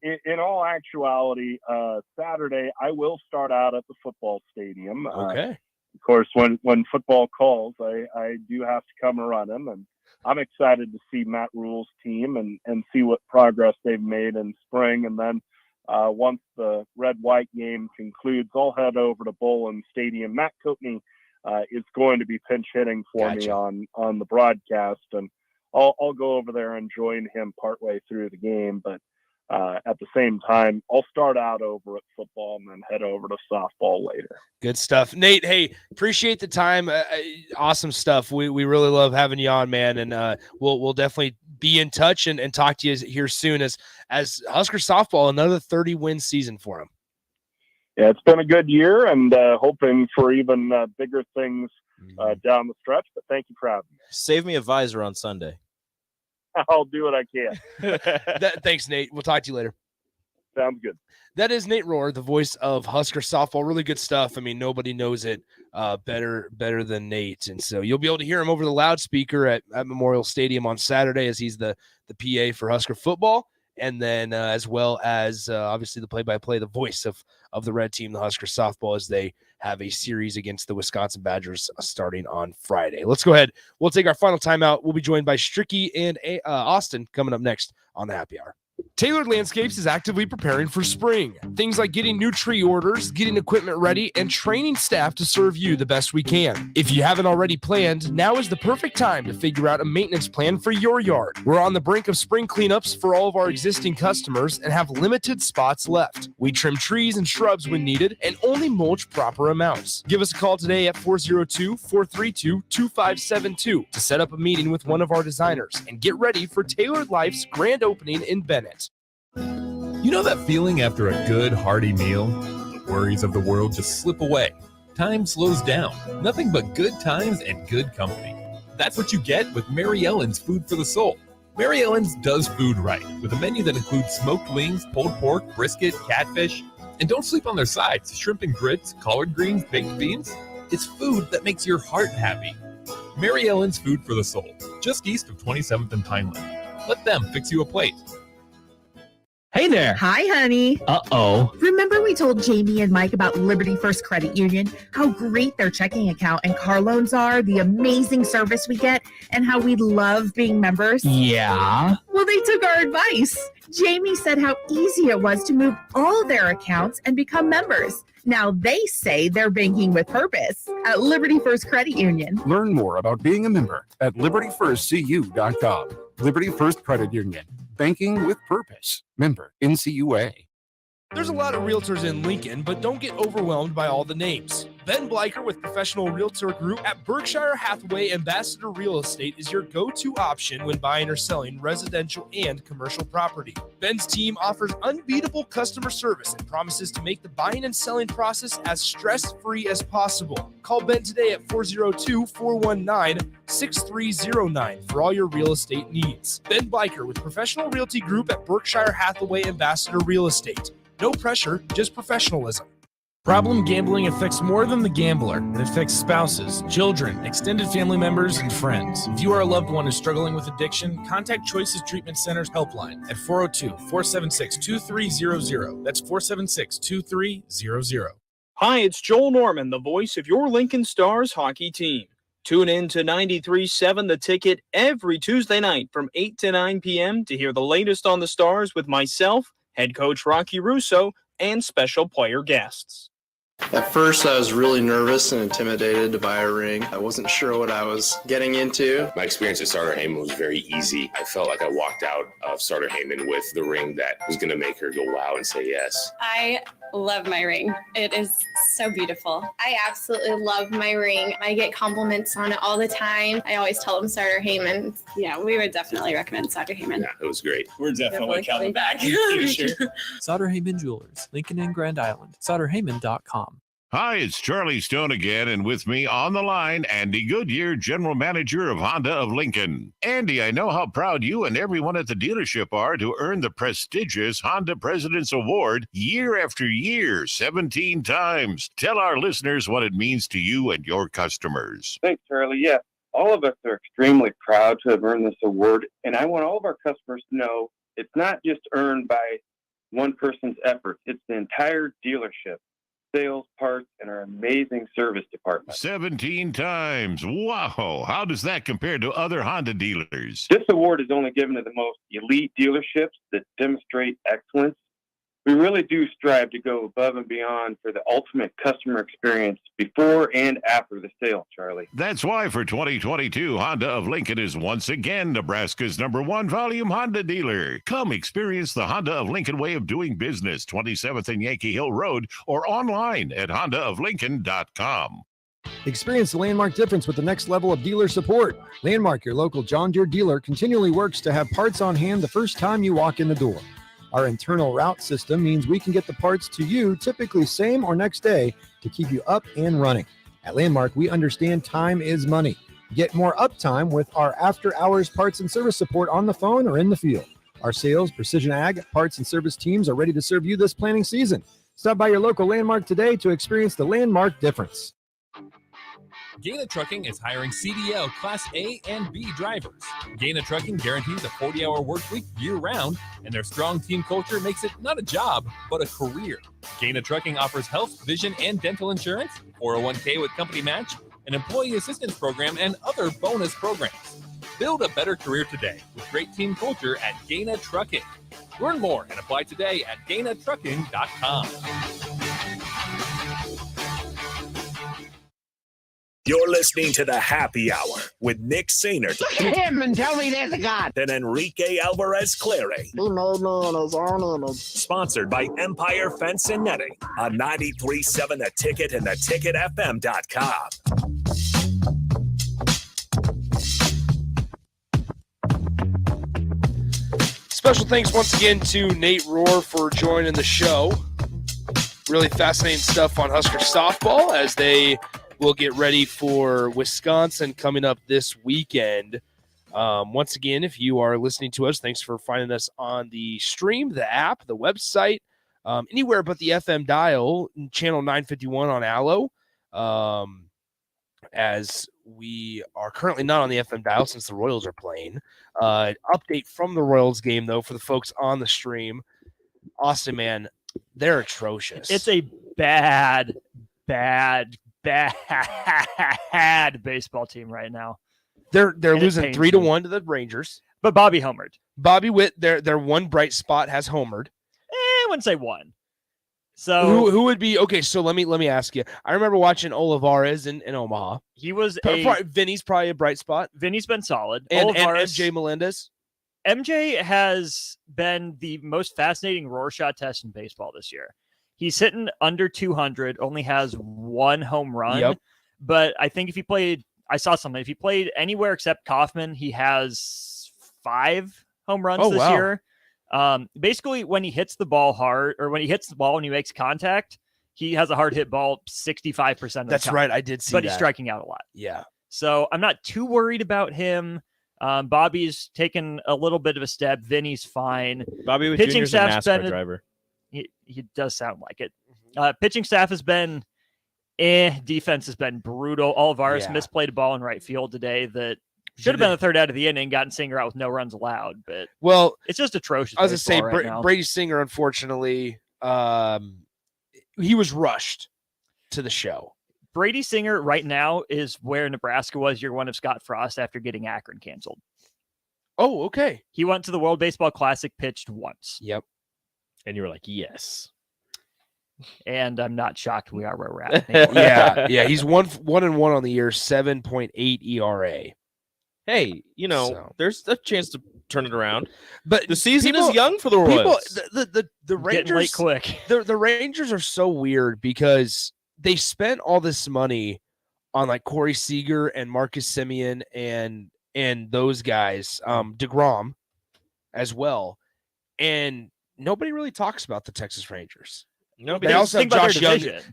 In all actuality, Saturday, I will start out at the football stadium.
Okay.
Of course, when football calls, I do have to come running, and I'm excited to see Matt Rule's team and see what progress they've made in spring. And then once the red-white game concludes, I'll head over to Bowling Stadium. Matt Coatney is going to be pinch hitting for me on the broadcast, and I'll go over there and join him partway through the game. But at the same time, I'll start out over at football and then head over to softball later.
Good stuff. Nate, hey, appreciate the time. Awesome stuff. We really love having you on, man. And we'll definitely be in touch and talk to you here soon as Husker softball, another 30-win season for them.
Yeah, it's been a good year, and hoping for even bigger things down the stretch. But thank you for having me.
Save me a visor on Sunday.
I'll do what I can.
Thanks, Nate. We'll talk to you later.
Sounds good.
That is Nate Rohr, the voice of Husker softball. Really good stuff. I mean, nobody knows it better than Nate. And so you'll be able to hear him over the loudspeaker at Memorial Stadium on Saturday, as he's the PA for Husker football. And then as well as obviously the play-by-play, the voice of the red team, the Husker softball, as they have a series against the Wisconsin Badgers starting on Friday. Let's go ahead. We'll take our final timeout. We'll be joined by Stricky and Austin coming up next on the Happy Hour.
Tailored Landscapes is actively preparing for spring. Things like getting new tree orders, getting equipment ready, and training staff to serve you the best we can. If you haven't already planned, now is the perfect time to figure out a maintenance plan for your yard. We're on the brink of spring cleanups for all of our existing customers and have limited spots left. We trim trees and shrubs when needed and only mulch proper amounts. Give us a call today at 402-432-2572 to set up a meeting with one of our designers and get ready for Tailored Life's grand opening in Bennett.
You know that feeling after a good, hearty meal? The worries of the world just slip away. Time slows down. Nothing but good times and good company. That's what you get with Mary Ellen's Food for the Soul. Mary Ellen's does food right, with a menu that includes smoked wings, pulled pork, brisket, catfish, and don't sleep on their sides, shrimp and grits, collard greens, baked beans. It's food that makes your heart happy. Mary Ellen's Food for the Soul, just east of 27th and Pineland. Let them fix you a plate.
Hey there.
Hi, honey.
Uh-oh.
Remember we told Jamie and Mike about Liberty First Credit Union, how great their checking account and car loans are, the amazing service we get, and how we love being members?
Yeah.
Well, they took our advice. Jamie said how easy it was to move all their accounts and become members. Now they say they're banking with purpose at Liberty First Credit Union.
Learn more about being a member at libertyfirstcu.com. Liberty First Credit Union. Banking with purpose. Member NCUA.
There's a lot of realtors in Lincoln, but don't get overwhelmed by all the names. Ben Bleicher with Professional Realtor Group at Berkshire Hathaway Ambassador Real Estate is your go-to option when buying or selling residential and commercial property. Ben's team offers unbeatable customer service and promises to make the buying and selling process as stress-free as possible. Call Ben today at 402-419-6309 for all your real estate needs. Ben Bleicher with Professional Realty Group at Berkshire Hathaway Ambassador Real Estate. No pressure, just professionalism.
Problem gambling affects more than the gambler. It affects spouses, children, extended family members, and friends. If you are a loved one who's struggling with addiction, contact Choices Treatment Center's helpline at 402-476-2300. That's 476-2300.
Hi, it's Joel Norman, the voice of your Lincoln Stars hockey team. Tune in to 93.7 The Ticket every Tuesday night from 8 to 9 p.m. to hear the latest on the Stars with myself, head coach Rocky Russo, and special player guests.
At first, I was really nervous and intimidated to buy a ring. I wasn't sure what I was getting into.
My experience at Starter Heyman was very easy. I felt like I walked out of Starter Heyman with the ring that was going to make her go wow and say yes.
I love my ring. It is so beautiful. I absolutely love my ring. I get compliments on it all the time. I always tell them Starter Heyman. Yeah, we would definitely recommend Starter Heyman.
Yeah, it was great.
We're definitely coming back.
Sauter Heyman Jewelers, Lincoln and Grand Island. SauterHeyman.com.
Hi, it's Charlie Stone again, and with me on the line, Andy Goodyear, General Manager of Honda of Lincoln. Andy, I know how proud you and everyone at the dealership are to earn the prestigious Honda President's Award year after year, 17 times. Tell our listeners what it means to you and your customers.
Thanks, Charlie. Yeah, all of us are extremely proud to have earned this award, and I want all of our customers to know it's not just earned by one person's efforts. It's the entire dealership. Sales, parts, and our amazing service department.
17 times. Wow. How does that compare to other Honda dealers?
This award is only given to the most elite dealerships that demonstrate excellence. We really do strive to go above and beyond for the ultimate customer experience before and after the sale, Charlie.
That's why for 2022, Honda of Lincoln is once again Nebraska's #1 volume Honda dealer. Come experience the Honda of Lincoln way of doing business, 27th and Yankee Hill Road, or online at hondaoflincoln.com.
Experience the Landmark difference with the next level of dealer support. Landmark, your local John Deere dealer, continually works to have parts on hand the first time you walk in the door. Our internal route system means we can get the parts to you typically same or next day to keep you up and running. At Landmark, we understand time is money. Get more uptime with our after-hours parts and service support on the phone or in the field. Our sales, precision ag, parts, and service teams are ready to serve you this planning season. Stop by your local Landmark today to experience the Landmark difference.
Gaina Trucking is hiring CDL Class A and B drivers. Gaina Trucking guarantees a 40-hour work week year-round, and their strong team culture makes it not a job, but a career. Gaina Trucking offers health, vision, and dental insurance, 401k with company match, an employee assistance program, and other bonus programs. Build a better career today with great team culture at Gaina Trucking. Learn more and apply today at GainaTrucking.com.
You're listening to the Happy Hour with Nick Sainert.
Look at him and tell me there's a God.
And Enrique Alvarez Clary. Sponsored by Empire Fence and Netting on 93.7 The Ticket and theticketfm.com.
Special thanks once again to Nate Rohr for joining the show. Really fascinating stuff on Husker softball as they will get ready for Wisconsin coming up this weekend. Once again, if you are listening to us, thanks for finding us on the stream, the app, the website, anywhere but the FM dial, channel 951 on Allo. As we are currently not on the FM dial since the Royals are playing. Update from the Royals game, though, for the folks on the stream. Austin, man, they're atrocious.
It's a bad baseball team right now.
They're losing 3-1 to the Rangers.
But Bobby homered.
Bobby Witt, their one bright spot, has homered.
I wouldn't say one. So
who would be okay? So let me ask you. I remember watching Olivares in Omaha.
He was
Vinny's probably a bright spot.
Vinny's been solid.
And
Olivares,
MJ Melendez.
MJ has been the most fascinating Rorschach test in baseball this year. He's hitting under 200, only has one home run.
Yep.
But I think I saw something. If he played anywhere except Kaufman, he has 5 home runs this year. Basically, when he hits the ball hard, or when he hits the ball and he makes contact, he has a hard hit ball 65% of the time.
That's right. I did see that.
But he's striking out a lot.
Yeah.
So I'm not too worried about him. Bobby's taken a little bit of a step. Vinny's fine.
Bobby Witt
pitching
Jr.'s a
staff's
NASCAR
been
driver.
He does sound like it. Pitching staff has been defense has been brutal. Olivares misplayed a ball in right field today that should have been the third out of the inning, gotten Singer out with no runs allowed. But it's just atrocious.
I was going to say,
right
Brady Singer, unfortunately, he was rushed to the show.
Brady Singer right now is where Nebraska was year one of Scott Frost after getting Akron canceled.
Oh, okay.
He went to the World Baseball Classic, pitched once.
Yep.
And you were like, yes.
And I'm not shocked we are where we're at.
Yeah. He's 1-1 on the year, 7.8 ERA.
Hey, there's a chance to turn it around.
But
the season is young for the Royals.
The Rangers,
late quick.
The Rangers are so weird because they spent all this money on like Corey Seager and Marcus Semien and those guys, DeGrom as well, and nobody really talks about the Texas Rangers.
No,
they also have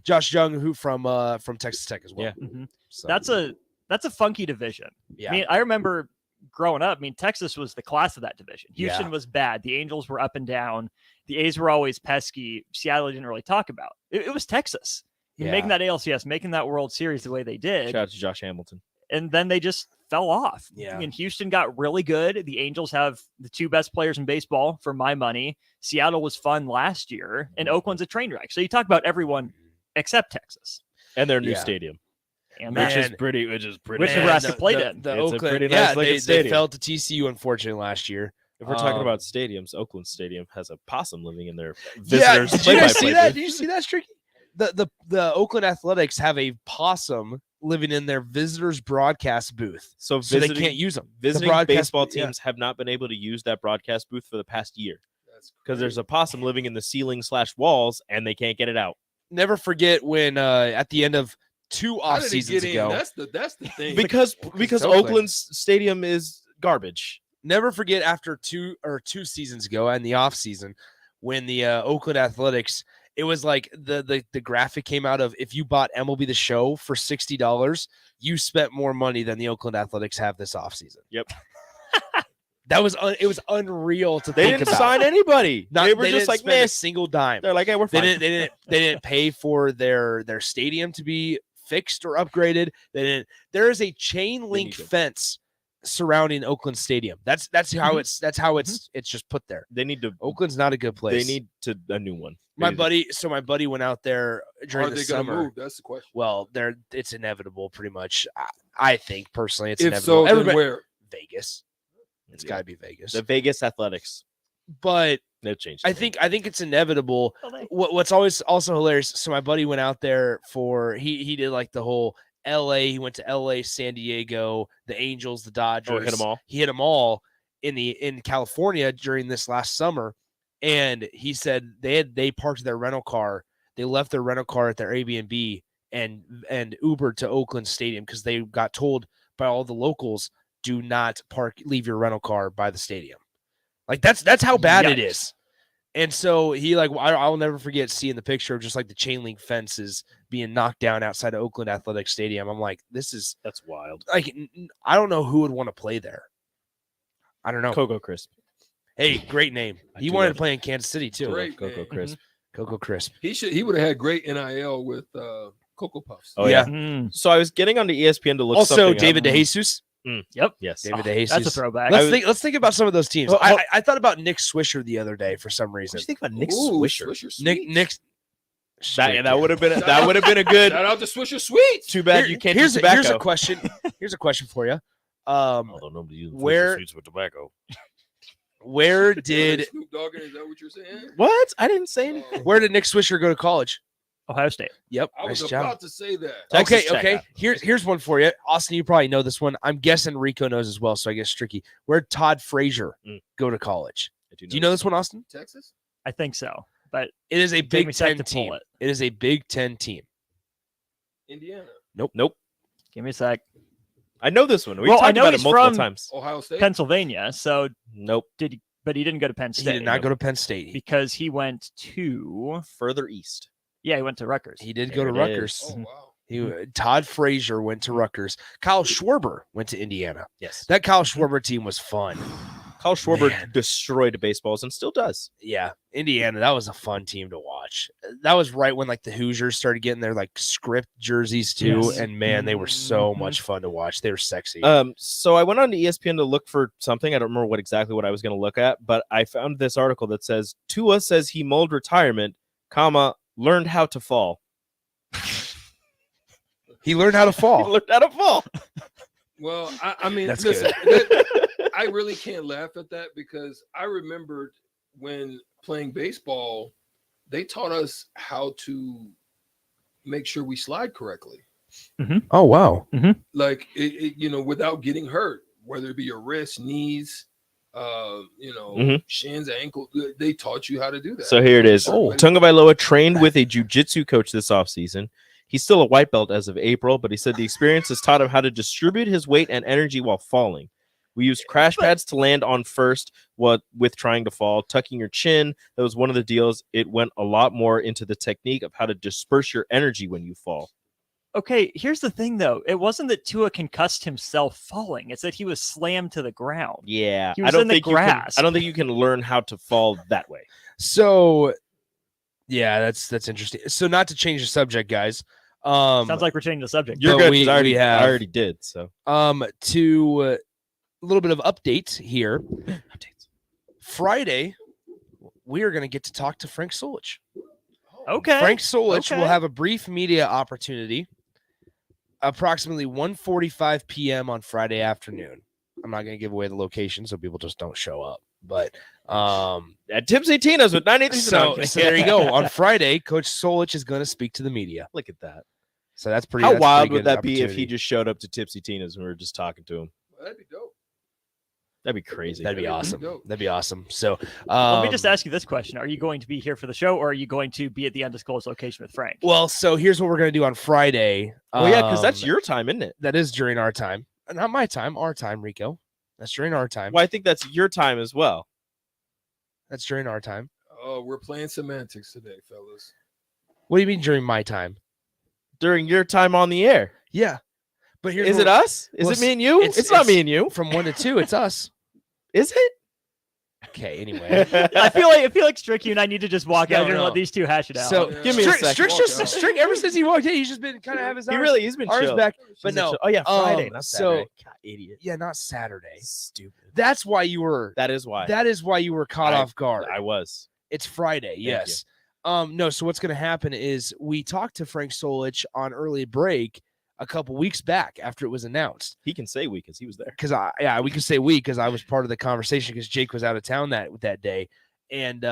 Josh Young, who from Texas Tech as well.
Yeah,
so.
That's a funky division.
Yeah.
I mean, I remember growing up. I mean, Texas was the class of that division. Houston was bad. The Angels were up and down. The A's were always pesky. Seattle didn't really talk about. It was Texas. Making that ALCS, making that World Series the way they did.
Shout out to Josh Hamilton.
And then they just fell off.
Yeah.
I mean, Houston got really good. The Angels have the 2 best players in baseball for my money. Seattle was fun last year, and Oakland's a train wreck. So you talk about everyone except Texas
and their new stadium,
and
which is pretty.
Which Nebraska played in.
The
it's
Oakland,
a pretty nice looking stadium.
They fell to TCU unfortunately last year.
If we're talking about stadiums, Oakland Stadium has a possum living in their visitors.
Did you guys see that? Did you see that, Stricky? The Oakland Athletics have a possum living in their visitors broadcast booth, so they can't use them.
Visiting baseball teams have not been able to use that broadcast booth for the past year because there's a possum living in the ceiling/walls and they can't get it out.
Never forget when at the end of 2 off seasons ago.
That's the thing.
because Oakland's stadium is garbage.
Never forget after 2 seasons ago and the off season when the Oakland Athletics. It was like the graphic came out of if you bought MLB The Show for $60, you spent more money than the Oakland Athletics have this offseason.
Yep.
It was unreal to
they
think
didn't
about.
sign anybody. They were just like, man,
a single dime.
They're like, hey, we're fine.
They didn't pay for their stadium to be fixed or upgraded. There is a chain link fence surrounding Oakland Stadium. That's how it's just put there.
They need to.
Oakland's not a good place.
They need a new one.
My buddy went out there during the summer.
Move? That's the question.
Well, it's inevitable, pretty much. I think personally, it's
if
inevitable.
So, then where?
Vegas. It's got to be Vegas.
The Vegas Athletics.
But
No change.
I think it's inevitable. What's always also hilarious. So my buddy went out there for he did like the whole L.A. He went to L.A., San Diego, the Angels, the Dodgers.
Hit them all.
He hit them all in California during this last summer, and he said they parked their rental car. They left their rental car at their Airbnb and Ubered to Oakland Stadium because they got told by all the locals, do not leave your rental car by the stadium. Like that's how bad it is. And so he I'll never forget seeing the picture of just like the chain link fences being knocked down outside of Oakland Athletic Stadium. I'm like, that's
wild.
Like, I don't know who would want to play there. I don't know.
Cocoa Crisp.
Hey, great name. He wanted to play in Kansas City too.
Great
Cocoa
name.
Crisp.
Cocoa Crisp.
He would have had great NIL with Cocoa Puffs.
Oh yeah. So I was getting onto ESPN to look.
Also,
something
David
up.
DeJesus.
Yep.
Yes.
David DeJesus.
That's a throwback.
Let's think about some of those teams. I thought about Nick Swisher the other day for some reason.
What do you think about Nick Swisher?
Nick.
That would have been a good.
Shout out to Swisher Sweets.
Too bad you can't.
Here's
do
a question. Here's a question for you.
Although nobody uses
where
sweets with tobacco.
Where did
Snoop Dogg? Is that what you're saying?
What? I didn't say anything.
Where did Nick Swisher go to college?
Ohio State.
Yep.
I was
nice job.
about to say that.
Texas
Okay.
Tech.
Here's one for you, Austin. You probably know this one. I'm guessing Rico knows as well, so I guess tricky. Where'd Todd Frazier go to college? Do you know this one, Austin?
Texas.
I think so, but
it is a Big
me a sec
Ten
to
team.
pull it.
It is a Big Ten team.
Indiana.
Nope.
Give me a sec.
I know this one. We've
Well, I
talked
know
about it
he's
multiple
from
times.
Ohio State.
Pennsylvania. So
Nope.
but he didn't go to Penn State.
He did not go to Penn State.
because he went to
Further east.
he went to Rutgers.
He did go to
There it
Rutgers.
is.
Oh wow.
Todd Frazier went to Rutgers. Kyle Schwarber went to Indiana.
Yes.
That Kyle Schwarber team was fun.
Kyle Schwarber
Man.
destroyed baseballs and still does.
Yeah, Indiana, that was a fun team to watch. That was right when like the Hoosiers started getting their like script jerseys too,
Yes.
and man, they were so much fun to watch. They were sexy.
So I went on to ESPN to look for something. I don't remember what I was going to look at, but I found this article that says Tua says he mulled retirement, learned how to fall.
He learned how to fall.
He learned how to fall.
Well, I mean,
That's
listen, I really can't laugh at that because I remembered when playing baseball, they taught us how to make sure we slide correctly.
Oh wow.
Like without getting hurt, whether it be your wrist, knees, shins, ankle. They taught you how to do that.
So here it is.
Oh.
Tungavailoa trained with a jiu-jitsu coach this offseason. He's still a white belt as of April, but he said the experience has taught him how to distribute his weight and energy while falling. We used crash pads to land on first with trying to fall, tucking your chin. That was one of the deals. It went a lot more into the technique of how to disperse your energy when you fall.
Okay, here's the thing though. It wasn't that Tua concussed himself falling. It's that he was slammed to the ground.
Yeah.
He was in the grass.
I don't think you can learn how to fall that way.
So yeah, that's interesting. So not to change the subject, guys.
Sounds like we're changing the subject.
You're
But
good.
we have
I already did. So
to a little bit of update here. Friday, we are going to get to talk to Frank Solich.
Okay.
Frank Solich will have a brief media opportunity approximately 1:45 p.m. on Friday afternoon. I'm not going to give away the location so people just don't show up. But
at Tipsy Tina's with 93.
So there you go. On Friday, Coach Solich is going to speak to the media.
Look at that.
So that's pretty.
How
that's
wild
pretty
would
good
that be if he
opportunity.
just showed up to Tipsy Tina's and we were just talking to him?
Well, that'd be dope.
That'd be crazy.
That'd be awesome. That'd be awesome. So
Let me just ask you this question. Are you going to be here for the show or are you going to be at the undisclosed location with Frank?
Well, so here's what we're going to do on Friday.
Oh, yeah, because that's your time, isn't it?
That is during our time. Not my time, our time, Rico. That's during our time.
Well, I think that's your time as well.
That's during our time.
Oh, we're playing semantics today, fellas.
What do you mean during my time?
During your time on the air.
Yeah. But here's
Is it us? Is it me and you? It's not me and you.
From 1 to 2, it's us.
Is it?
Okay, anyway.
I feel like Strick, you and I need to just walk out here and let these two hash it out.
So
give me a second.
Strick ever since he walked in, he's just been kind of have his
he's been
arms
chill.
back.
He's
But
been
no.
chill. Oh yeah, Friday, not
so
Saturday. God, idiot.
Yeah, not Saturday.
Stupid.
That's why you were
That is why.
That is why you were caught off guard.
I was.
It's Friday, yes. No, so what's going to happen is we talked to Frank Solich on early break a couple weeks back after it was announced.
He can say we because he was there.
Because we can say we because I was part of the conversation because Jake was out of town that day. And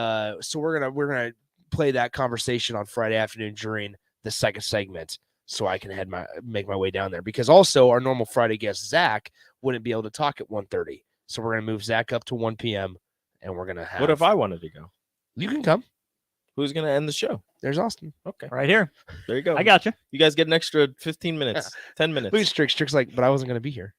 so we're gonna play that conversation on Friday afternoon during the second segment, so I can make my way down there. Because also our normal Friday guest Zach wouldn't be able to talk at 1:30, so we're gonna move Zach up to 1 p.m. and we're gonna have.
What if I wanted to go?
You can come.
Who's gonna end the show?
There's Austin.
Okay,
right here.
There you go.
I got you.
You guys get an extra 15 minutes, 10 minutes.
Look at Strick's like, but I wasn't gonna be here.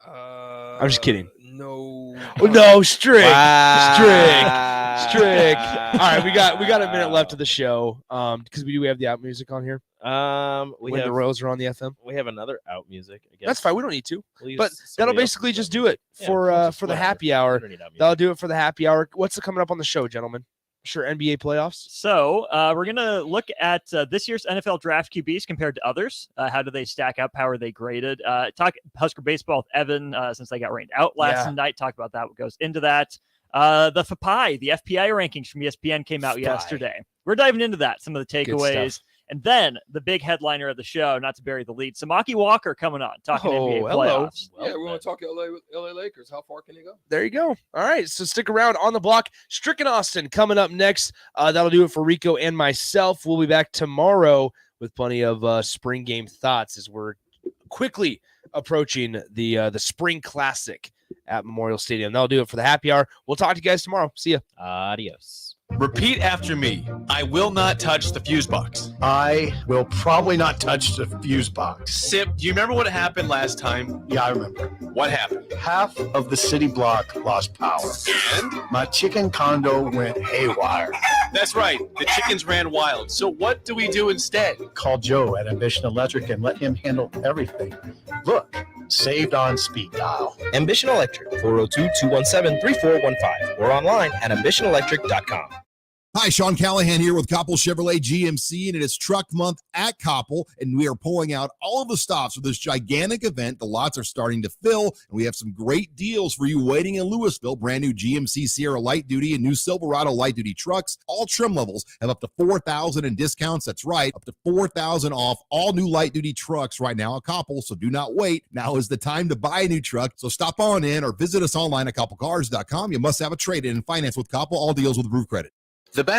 I'm just kidding.
No.
Oh, no, Strick.
Wow.
Strick. All right, we got a minute left of the show. Because we have the out music on here.
When
the Royals are on the FM.
We have another out music. I guess.
That's fine. We don't need to.
We'll
but that'll basically just do it for the happy hour. That'll do it for the happy hour. What's coming up on the show, gentlemen? Sure, NBA playoffs.
So we're gonna look at this year's NFL draft QBs compared to others. How do they stack up? How are they graded? Talk Husker baseball with Evan since they got rained out last night. Talk about that. What goes into that? The FPI, the FPI rankings from ESPN came out yesterday. We're diving into that. Some of the takeaways. And then the big headliner of the show, not to bury the lead, Samaki Walker coming on, talking NBA playoffs.
Yeah, we want to talk LA Lakers. How far can he go?
There you go. All right, so stick around on the block. Strick and Austin coming up next. That'll do it for Rico and myself. We'll be back tomorrow with plenty of spring game thoughts as we're quickly approaching the Spring Classic at Memorial Stadium. That'll do it for the happy hour. We'll talk to you guys tomorrow. See ya.
Adios.
Repeat after me. I will not touch the fuse box.
I will probably not touch the fuse box.
Sip, do you remember what happened last time?
Yeah, I remember.
What happened?
Half of the city block lost power.
And?
My chicken condo went haywire.
That's right. The chickens ran wild. So what do we do instead?
Call Joe at Ambition Electric and let him handle everything. Look, saved on speed dial.
Ambition Electric, 402-217-3415 or online at ambitionelectric.com.
Hi, Sean Callahan here with Koppel Chevrolet GMC, and it is Truck Month at Koppel, and we are pulling out all of the stops for this gigantic event. The lots are starting to fill, and we have some great deals for you waiting in Louisville. Brand new GMC Sierra Light Duty and new Silverado Light Duty trucks. All trim levels have up to $4,000 in discounts. That's right, up to $4,000 off all new light duty trucks right now at Koppel, so do not wait. Now is the time to buy a new truck, so stop on in or visit us online at koppelcars.com. You must have a trade-in and finance with Koppel. All deals with approved credit.
The best